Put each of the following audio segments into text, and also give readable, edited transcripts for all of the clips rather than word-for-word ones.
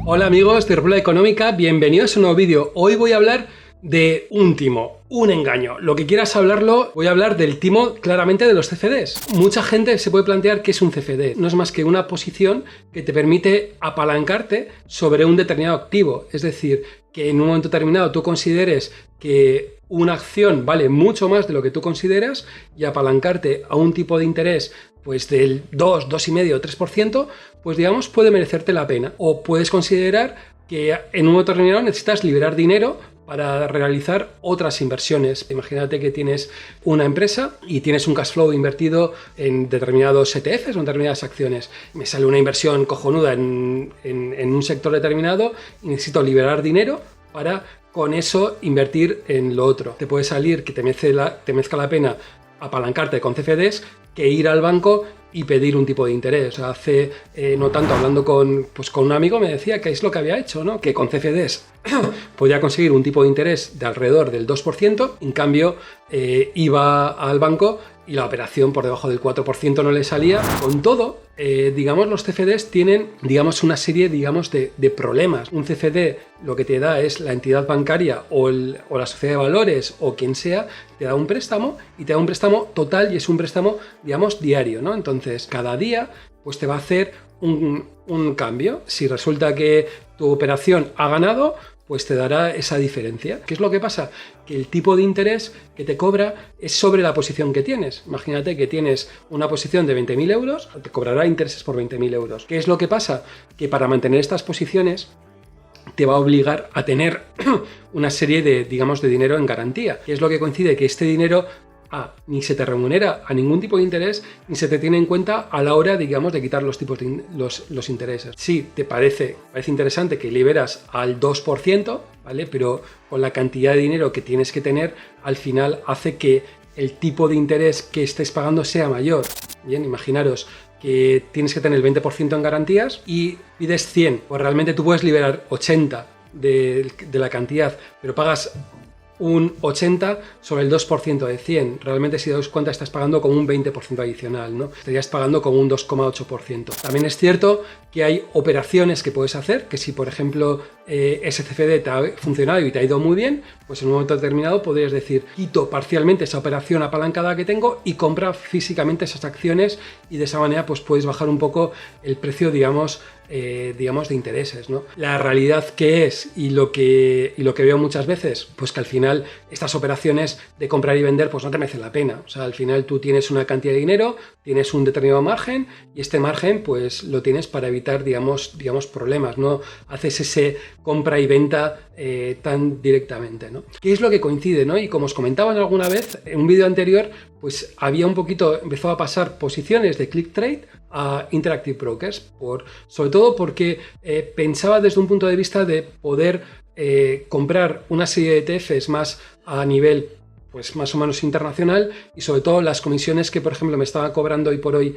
Hola amigos de República Económica, bienvenidos a un nuevo vídeo. Hoy voy a hablar de un timo, un engaño. Lo que quieras hablarlo, voy a hablar del timo claramente de los CFDs. Mucha gente se puede plantear qué es un CFD. No es más que una posición que te permite apalancarte sobre un determinado activo. Es decir, que en un momento determinado tú consideres que una acción vale mucho más de lo que tú consideras y apalancarte a un tipo de interés pues del 2, 2,5 o 3%, pues digamos puede merecerte la pena. O puedes considerar que en un momento determinado necesitas liberar dinero para realizar otras inversiones. Imagínate que tienes una empresa y tienes un cash flow invertido en determinados ETFs o en determinadas acciones. Me sale una inversión cojonuda en un sector determinado y necesito liberar dinero para con eso invertir en lo otro. Te puede salir que te mezcla la pena apalancarte con CFDs que ir al banco y pedir un tipo de interés. O sea, hace no tanto hablando con un amigo me decía que es lo que había hecho, ¿no? Que con CFDs podía conseguir un tipo de interés de alrededor del 2%, en cambio iba al banco y la operación por debajo del 4% no le salía. Con todo, digamos, los CFDs tienen, digamos, una serie, digamos, de problemas. Un CFD lo que te da es la entidad bancaria o la sociedad de valores o quien sea, te da un préstamo y te da un préstamo total y es un préstamo, digamos, diario, ¿no? Entonces, cada día, pues te va a hacer un cambio. Si resulta que tu operación ha ganado, pues te dará esa diferencia. ¿Qué es lo que pasa? Que el tipo de interés que te cobra es sobre la posición que tienes. Imagínate que tienes una posición de 20.000 euros, te cobrará intereses por 20.000 euros. ¿Qué es lo que pasa? Que para mantener estas posiciones te va a obligar a tener una serie de, digamos, de dinero en garantía. ¿Qué es lo que coincide? Que este dinero ni se te remunera a ningún tipo de interés, ni se te tiene en cuenta a la hora, digamos, de quitar los tipos de los intereses. Sí, te parece interesante que liberas al 2%, ¿vale? Pero con la cantidad de dinero que tienes que tener, al final hace que el tipo de interés que estés pagando sea mayor. Bien, imaginaros que tienes que tener el 20% en garantías y pides 100, pues realmente tú puedes liberar 80 de la cantidad, pero pagas un 80 sobre el 2% de 100. Realmente, si te das cuenta, estás pagando como un 20% adicional, ¿no? Estarías pagando como un 2,8%. También es cierto que hay operaciones que puedes hacer, que si, por ejemplo, ese CFD te ha funcionado y te ha ido muy bien, pues en un momento determinado podrías decir, quito parcialmente esa operación apalancada que tengo y compra físicamente esas acciones y de esa manera pues puedes bajar un poco el precio, digamos, de intereses, ¿no? La realidad que es y lo que veo muchas veces, pues que al final estas operaciones de comprar y vender pues no te merecen la pena. O sea, al final tú tienes una cantidad de dinero, tienes un determinado margen y este margen pues lo tienes para evitar, digamos problemas, no haces ese compra y venta tan directamente, ¿no? ¿Qué es lo que coincide, no? Y como os comentaba alguna vez en un vídeo anterior, pues empezó a pasar posiciones de Click Trade a Interactive Brokers, sobre todo porque pensaba desde un punto de vista de poder comprar una serie de ETFs más a nivel pues más o menos internacional y sobre todo las comisiones que por ejemplo me estaba cobrando hoy por hoy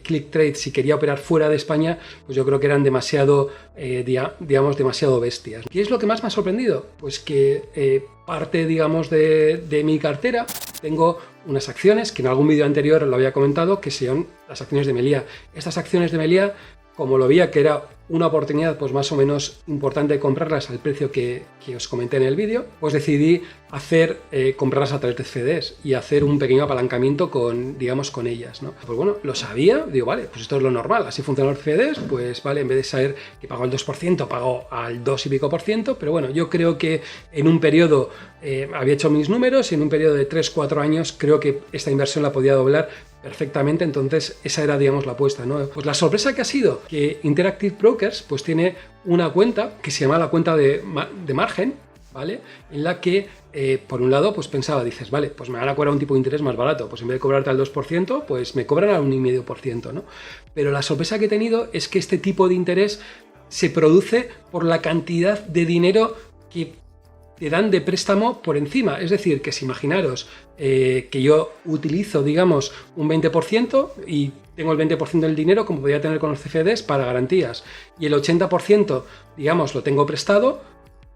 Click Trade si quería operar fuera de España, pues yo creo que eran demasiado demasiado bestias. ¿Qué es lo que más me ha sorprendido? Pues que parte digamos de mi cartera tengo unas acciones que en algún vídeo anterior lo había comentado, que son las acciones de Melia. Estas acciones de Melia, como lo veía que era una oportunidad pues más o menos importante de comprarlas al precio que os comenté en el vídeo, pues decidí comprarlas a través de CFDs y hacer un pequeño apalancamiento con ellas, ¿no? Pues bueno, lo sabía, digo, vale, pues esto es lo normal, así funcionan los CFDs, pues vale, en vez de saber que pago el 2%, pago al 2 y pico por ciento, pero bueno, yo creo que en un periodo, había hecho mis números y en un periodo de 3-4 años creo que esta inversión la podía doblar perfectamente, entonces esa era, digamos, la apuesta, ¿no? Pues la sorpresa que ha sido que Interactive Brokers pues tiene una cuenta que se llama la cuenta de margen, ¿vale? En la que, por un lado, pues pensaba, dices, vale, pues me van a cobrar un tipo de interés más barato, pues en vez de cobrarte al 2%, pues me cobran al 1,5%, ¿no? Pero la sorpresa que he tenido es que este tipo de interés se produce por la cantidad de dinero que te dan de préstamo por encima. Es decir, que si imaginaros que yo utilizo, digamos, un 20% y tengo el 20% del dinero, como podría tener con los CFDs, para garantías, y el 80%, digamos, lo tengo prestado,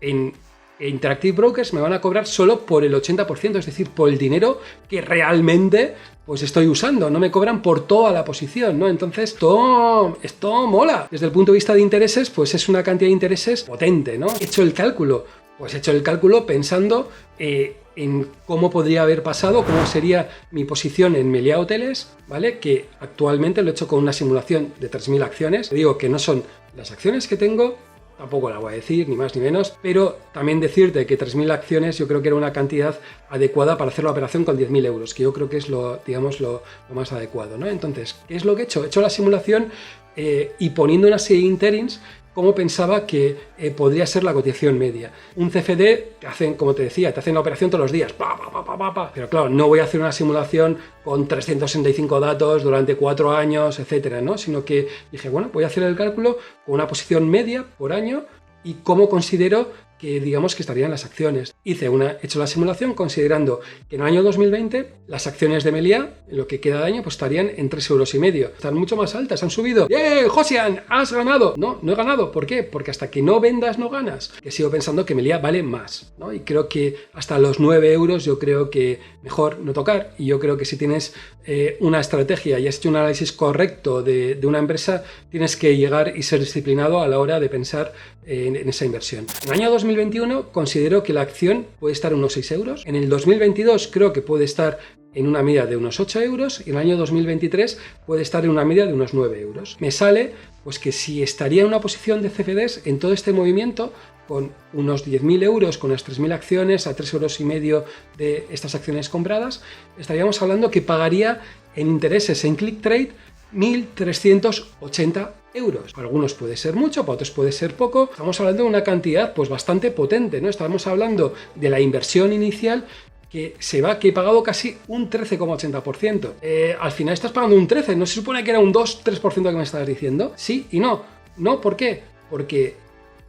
en Interactive Brokers me van a cobrar solo por el 80%, es decir, por el dinero que realmente pues estoy usando, no me cobran por toda la posición, ¿no? Entonces, esto mola. Desde el punto de vista de intereses, pues es una cantidad de intereses potente, ¿no? He hecho el cálculo, pensando en cómo podría haber pasado, cómo sería mi posición en Meliá Hoteles, ¿vale? Que actualmente lo he hecho con una simulación de 3.000 acciones. Te digo que no son las acciones que tengo, tampoco la voy a decir, ni más ni menos, pero también decirte que 3.000 acciones yo creo que era una cantidad adecuada para hacer la operación con 10.000 euros, que yo creo que es lo más adecuado, ¿no? Entonces, ¿qué es lo que he hecho? He hecho la simulación y poniendo una serie de interims, cómo pensaba que podría ser la cotización media. Un CFD, como te decía, te hacen la operación todos los días, pero claro, no voy a hacer una simulación con 365 datos durante 4 años, etcétera, ¿no? Sino que dije, bueno, voy a hacer el cálculo con una posición media por año y cómo considero que digamos que estarían las acciones. He hecho la simulación considerando que en el año 2020 las acciones de Meliá, en lo que queda de año, pues estarían en 3,5 euros. Están mucho más altas, han subido. ¡Yeah, Josian! ¡Has ganado! No he ganado. ¿Por qué? Porque hasta que no vendas, no ganas. Que sigo pensando que Meliá vale más, ¿no? Y creo que hasta los 9 euros yo creo que mejor no tocar. Y yo creo que si tienes una estrategia y has hecho un análisis correcto de una empresa, tienes que llegar y ser disciplinado a la hora de pensar en esa inversión. En el año 2021 considero que la acción puede estar en unos 6 euros. En el 2022 creo que puede estar en una media de unos 8 euros y en el año 2023 puede estar en una media de unos 9 euros. Me sale pues que si estaría en una posición de CFDs en todo este movimiento con unos 10.000 euros, con las 3.000 acciones, a 3,5 euros de estas acciones compradas, estaríamos hablando que pagaría en intereses en ClickTrade 1.380 euros. Para algunos puede ser mucho, para otros puede ser poco. Estamos hablando de una cantidad pues bastante potente, ¿no? Estamos hablando de la inversión inicial que he pagado casi un 13,80%. Al final estás pagando un 13%, ¿no se supone que era un 2-3% que me estabas diciendo? Sí y no. No, ¿por qué? Porque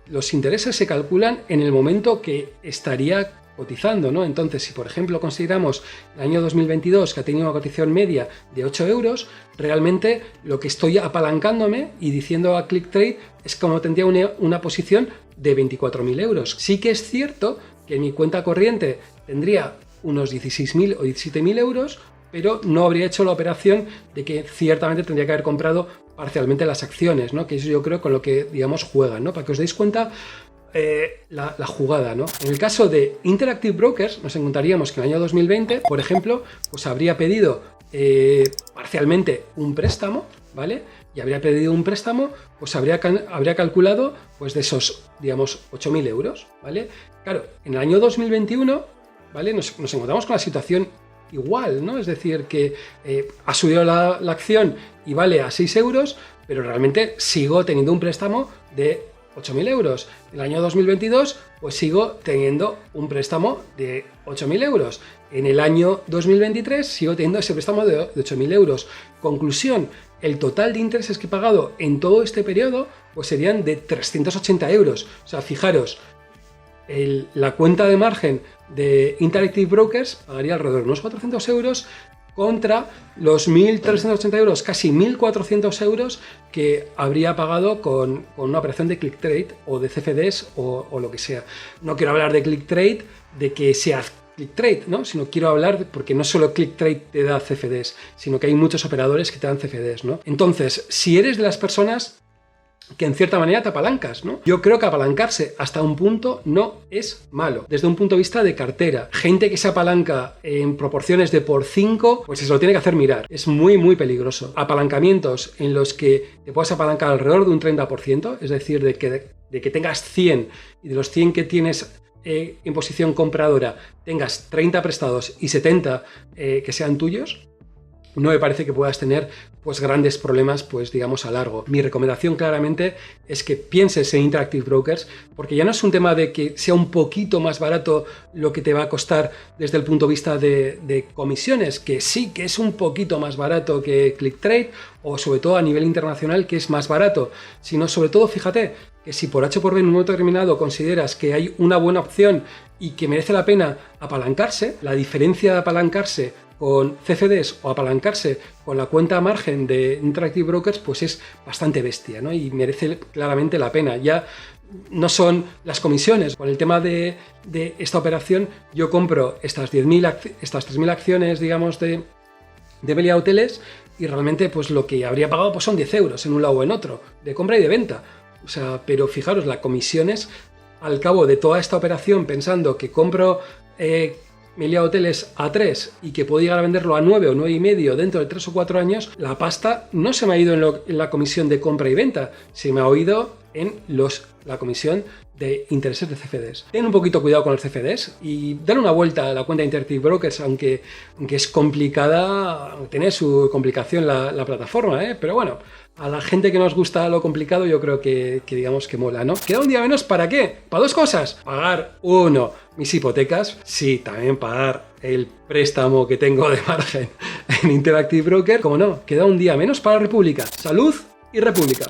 los intereses se calculan en el momento que estaría cotizando, ¿no? Entonces, si por ejemplo consideramos el año 2022 que ha tenido una cotización media de 8 euros, realmente lo que estoy apalancándome y diciendo a ClickTrade es como tendría una posición de 24.000 euros. Sí que es cierto que mi cuenta corriente tendría unos 16.000 o 17.000 euros, pero no habría hecho la operación de que ciertamente tendría que haber comprado parcialmente las acciones, ¿no? Que eso yo creo con lo que, digamos, juegan, ¿no? Para que os deis cuenta la jugada, ¿no? En el caso de Interactive Brokers nos encontraríamos que en el año 2020, por ejemplo, pues habría pedido parcialmente un préstamo, ¿vale? Y habría pedido un préstamo, pues habría calculado pues de esos, digamos, 8.000 euros, ¿vale? Claro, en el año 2021, ¿vale? Nos encontramos con la situación igual, ¿no? Es decir, que ha subido la acción y vale a 6 euros, pero realmente sigo teniendo un préstamo de 8.000 euros. En el año 2022, pues sigo teniendo un préstamo de 8.000 euros. En el año 2023 sigo teniendo ese préstamo de 8.000 euros. Conclusión, el total de intereses que he pagado en todo este periodo, pues serían de 380 euros. O sea, fijaros, la cuenta de margen de Interactive Brokers pagaría alrededor de unos 400 euros contra los 1.380 euros, casi 1.400 euros que habría pagado con una operación de ClickTrade o de CFDs o lo que sea. No quiero hablar de ClickTrade, de que sea ClickTrade, ¿no? Sino quiero hablar porque no solo ClickTrade te da CFDs, sino que hay muchos operadores que te dan CFDs, ¿no? Entonces, si eres de las personas que en cierta manera te apalancas, ¿no? Yo creo que apalancarse hasta un punto no es malo, desde un punto de vista de cartera. Gente que se apalanca en proporciones de por 5, pues se lo tiene que hacer mirar. Es muy, muy peligroso. Apalancamientos en los que te puedas apalancar alrededor de un 30%, es decir, de que tengas 100 y de los 100 que tienes en posición compradora tengas 30 prestados y 70 que sean tuyos, no me parece que puedas tener pues grandes problemas, pues digamos, a largo. Mi recomendación claramente es que pienses en Interactive Brokers, porque ya no es un tema de que sea un poquito más barato lo que te va a costar desde el punto de vista de comisiones, que sí que es un poquito más barato que ClickTrade, o sobre todo a nivel internacional que es más barato, sino sobre todo, fíjate, que si por H por B en un momento determinado consideras que hay una buena opción y que merece la pena apalancarse, la diferencia de apalancarse con CFDs o apalancarse con la cuenta margen de Interactive Brokers, pues es bastante bestia, ¿no? Y merece claramente la pena. Ya no son las comisiones. Con el tema de esta operación, yo compro estas 3.000 acciones, digamos, de Meliá Hoteles, y realmente pues lo que habría pagado pues son 10 euros en un lado o en otro, de compra y de venta. O sea, pero fijaros, las comisiones, al cabo de toda esta operación, pensando que compro Meliá Hoteles a 3 y que puedo llegar a venderlo a 9 o 9,5 dentro de 3 o 4 años, la pasta no se me ha ido en la comisión de compra y venta, se me ha ido en la comisión de intereses de CFDs. Ten un poquito cuidado con los CFDs y dale una vuelta a la cuenta de Interactive Brokers, aunque es complicada, tiene su complicación la plataforma, pero bueno, a la gente que nos gusta lo complicado, yo creo que digamos que mola, ¿no? Queda un día menos, ¿para qué? Para dos cosas. Pagar, uno, mis hipotecas, sí, también pagar el préstamo que tengo de margen en Interactive Broker. Como no, queda un día menos para República. Salud y República.